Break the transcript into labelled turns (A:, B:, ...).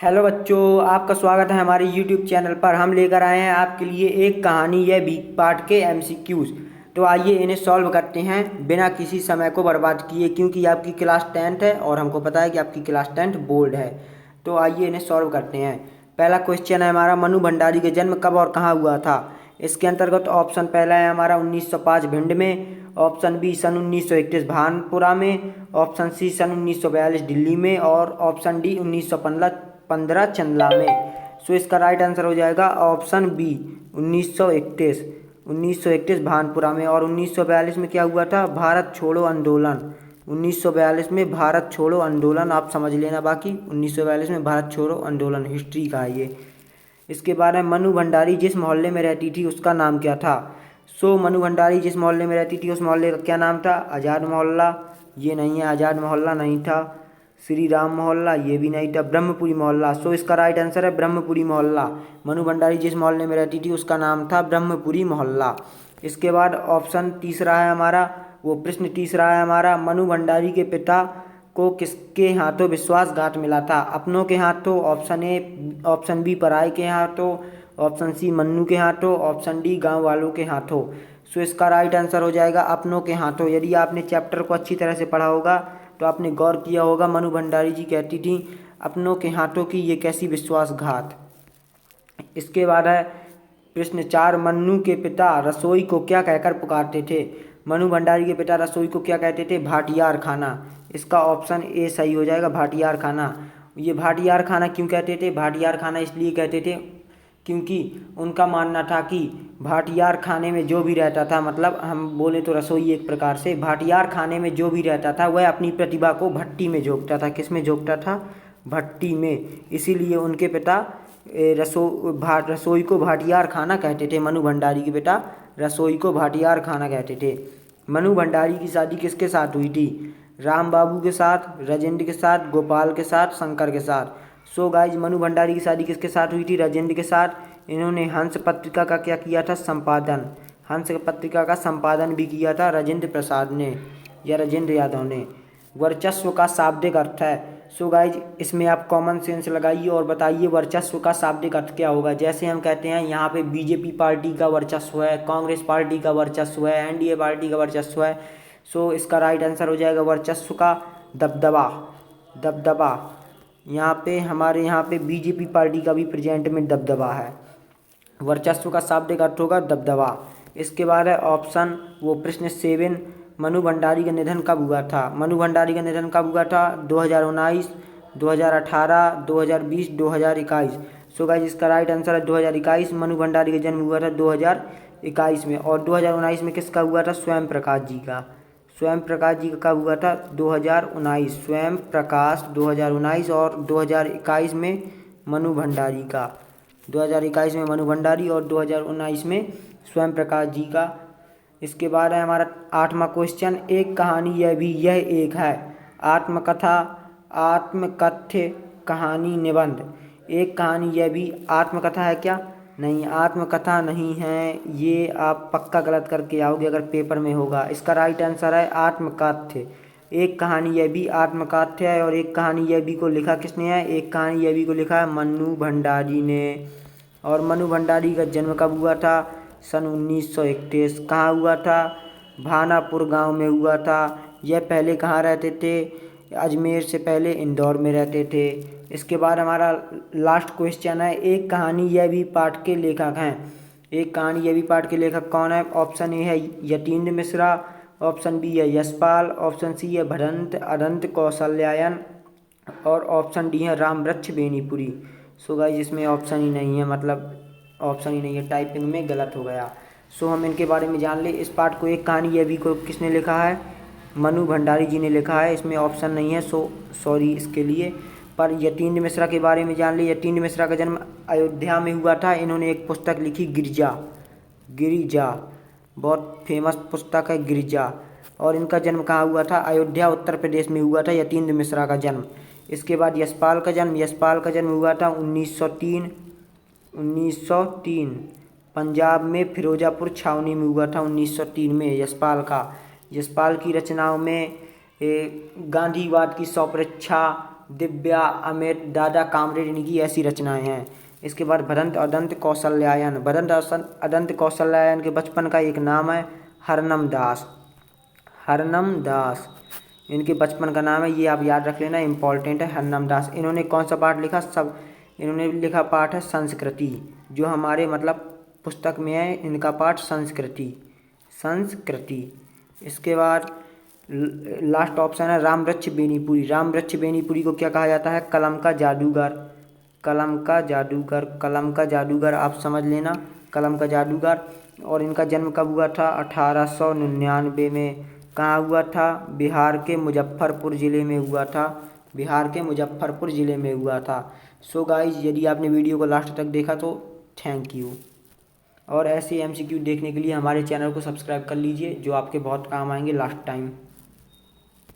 A: Hello बच्चों, आपका स्वागत है हमारे YouTube चैनल पर। हम लेकर आए हैं आपके लिए एक कहानी यह बी पार्ट के MCQs। तो आइए इन्हें सॉल्व करते हैं बिना किसी समय को बर्बाद किए, क्योंकि आपकी क्लास 10th है और हमको पता है कि आपकी क्लास 10th बोर्ड है। तो आइए इन्हें सॉल्व करते हैं। पहला क्वेश्चन है हमारा, मनु भंडारी का जन्म कब और कहाँ हुआ था। इसके अंतर्गत ऑप्शन पहला है हमारा 1905 भिंड में, ऑप्शन बी सन 1931 भानपुरा में, ऑप्शन सी सन 1942 दिल्ली में और ऑप्शन डी 1915 चंदला में। सो इसका राइट आंसर हो जाएगा ऑप्शन बी 1931 भानपुरा में। और 1942 में क्या हुआ था, भारत छोड़ो आंदोलन। 1942 में भारत छोड़ो आंदोलन, आप समझ लेना। बाकी 1942 में भारत छोड़ो आंदोलन हिस्ट्री का है ये। इसके बाद में मनु भंडारी जिस मोहल्ले में रहती थी उसका नाम क्या था। सो मनु भंडारी जिस मोहल्ले में रहती थी उस मोहल्ले का क्या नाम था, आज़ाद मोहल्ला। ये नहीं है, आज़ाद मोहल्ला नहीं था। श्री राम मोहल्ला, ये भी नहीं था। ब्रह्मपुरी मोहल्ला। सो इसका राइट आंसर है ब्रह्मपुरी मोहल्ला। मनु भंडारी जिस मोहल्ले में रहती थी उसका नाम था ब्रह्मपुरी मोहल्ला। इसके बाद ऑप्शन तीसरा है हमारा, वो प्रश्न तीसरा है हमारा, मनु भंडारी के पिता को किसके हाथों विश्वासघात मिला था। अपनों के हाथों, ऑप्शन ए, ऑप्शन बी पराये के हाथों, ऑप्शन सी मन्नू के हाथों, ऑप्शन डी गांव वालों के हाथों। सो इसका राइट आंसर हो जाएगा अपनों के हाथों। यदि आपने चैप्टर को अच्छी तरह से पढ़ा होगा तो आपने गौर किया होगा, मनु भंडारी जी कहती थी अपनों के हाथों की ये कैसी विश्वासघात। इसके बाद है प्रश्न 4, मन्नू के पिता रसोई को क्या कहकर पुकारते थे। मनु भंडारी के पिता रसोई को क्या कहते थे, भाटियार खाना। इसका ऑप्शन ए सही हो जाएगा, भाटियार खाना। ये भाटियार खाना क्यों कहते थे, भाटियार खाना इसलिए कहते थे क्योंकि उनका मानना था कि भाटियार खाने में जो भी रहता था, मतलब हम बोले तो रसोई एक प्रकार से, भाटियार खाने में जो भी रहता था वह अपनी प्रतिभा को भट्टी में झोंकता था। किस में झोंकता था, भट्टी में। इसीलिए उनके पिता रसोई को भाटियार खाना कहते थे। मनु भंडारी के पिता रसोई को भाटियार खाना कहते थे। मनु भंडारी की शादी किसके साथ हुई थी, राम बाबू के साथ, राजेंद्र के साथ, गोपाल के साथ, शंकर के साथ। सो गाइज मनु भंडारी की शादी किसके साथ हुई थी, राजेंद्र के साथ। इन्होंने हंस पत्रिका का क्या किया था, संपादन। हंस पत्रिका का संपादन भी किया था राजेंद्र प्रसाद ने या राजेंद्र यादव ने। वर्चस्व का शाब्दिक अर्थ है। सो गाइज इसमें आप कॉमन सेंस लगाइए और बताइए वर्चस्व का शाब्दिक अर्थ क्या होगा। जैसे हम कहते हैं यहाँ पे बीजेपी पार्टी का वर्चस्व है, कांग्रेस पार्टी का वर्चस्व है, एनडीए पार्टी का वर्चस्व है। सो इसका राइट आंसर हो जाएगा वर्चस्व का दबदबा। दबदबा यहाँ पे हमारे यहाँ पे बीजेपी पार्टी का भी प्रेजेंट में दबदबा है। वर्चस्व का शाब्दिक अर्थ होगा दबदबा। इसके बाद है ऑप्शन वो प्रश्न 7, मनु भंडारी का निधन कब हुआ था। मनु भंडारी का निधन कब हुआ था, 2019, 2018, 2020, 2021। सो गाइस इसका राइट आंसर है 2021। मनु भंडारी का जन्म हुआ था 2021 में। और 2019 में किसका हुआ था, स्वयं प्रकाश जी का। स्वयं प्रकाश जी का कब हुआ था, 2019। स्वयं प्रकाश 2019 और 2021 में मनु भंडारी का। 2021 में मनु भंडारी और 2019 में स्वयं प्रकाश जी का। इसके बाद है हमारा 8वां क्वेश्चन, एक कहानी यह एक है। आत्मकथा, आत्मकथ्य, कहानी, निबंध। एक कहानी यह भी आत्मकथा है क्या, नहीं, आत्मकथा नहीं है। ये आप पक्का गलत करके आओगे अगर पेपर में होगा। इसका राइट आंसर है आत्मकथ्य। एक कहानी यह भी आत्मकथ्य है। और एक कहानी यह भी को लिखा किसने है, एक कहानी यह भी को लिखा है मनु भंडारी ने। और मनु भंडारी का जन्म कब हुआ था, सन 1931। कहाँ हुआ था, भानापुर गांव में हुआ था। यह पहले कहाँ रहते थे, अजमेर से पहले इंदौर में रहते थे। इसके बाद हमारा लास्ट क्वेश्चन है, एक कहानी यह भी पाठ के लेखक हैं। एक कहानी यह भी पाठ के लेखक कौन है। ऑप्शन ए है यतीन्द्र मिश्रा, ऑप्शन बी है यशपाल, ऑप्शन सी है भदंत अनंत कौशल्यायन और ऑप्शन डी है रामवृक्ष बेनीपुरी। सो गाइस इसमें ऑप्शन ही नहीं है, मतलब ऑप्शन ही नहीं है, टाइपिंग में गलत हो गया। सो हम इनके बारे में जान ले। इस पाठ को एक कहानी यह भी को किसने लिखा है, मनु भंडारी जी ने लिखा है। इसमें ऑप्शन नहीं है, सो सॉरी इसके लिए। पर यतीन्द्र मिश्रा के बारे में जान ले। यतीन्द्र मिश्रा का जन्म अयोध्या में हुआ था। इन्होंने एक पुस्तक लिखी गिरिजा, गिरिजा बहुत फेमस पुस्तक है गिरिजा। और इनका जन्म कहाँ हुआ था, अयोध्या उत्तर प्रदेश में हुआ था यतीन्द्र मिश्रा का जन्म। इसके बाद यशपाल का जन्म, यशपाल का जन्म हुआ था 1903 पंजाब में फिरोजापुर छावनी में हुआ था 1903 में यशपाल का। यशपाल की रचनाओं में गांधीवाद की स्वपरीक्षा, दिव्या, अमित, दादा कामरेड, इनकी ऐसी रचनाएं हैं। इसके बाद भदंत अदंत कौशल्यायन। भदंत अदंत कौशल्यायन के बचपन का एक नाम है हरनम दास। हरनम दास इनके बचपन का नाम है, ये आप याद रख लेना, इम्पॉर्टेंट है, हरनम दास। इन्होंने कौन सा पाठ लिखा? सब इन्होंने लिखा पाठ है संस्कृति, जो हमारे मतलब पुस्तक में है इनका पाठ संस्कृति। संस्कृति। इसके बाद लास्ट ऑप्शन है रामवृक्ष बेनीपुरी। रामवृक्ष बेनीपुरी को क्या कहा जाता है? कलम का जादूगर। कलम का जादूगर, कलम का जादूगर आप समझ लेना, कलम का जादूगर। और इनका जन्म कब हुआ था? 1899 में। कहाँ हुआ था? बिहार के मुजफ्फरपुर ज़िले में हुआ था। बिहार के मुजफ्फरपुर ज़िले में हुआ था। सो गाइज, यदि आपने वीडियो को लास्ट तक देखा तो थैंक यू। और ऐसे MCQ देखने के लिए हमारे चैनल को सब्सक्राइब कर लीजिए, जो आपके बहुत काम आएंगे लास्ट टाइम।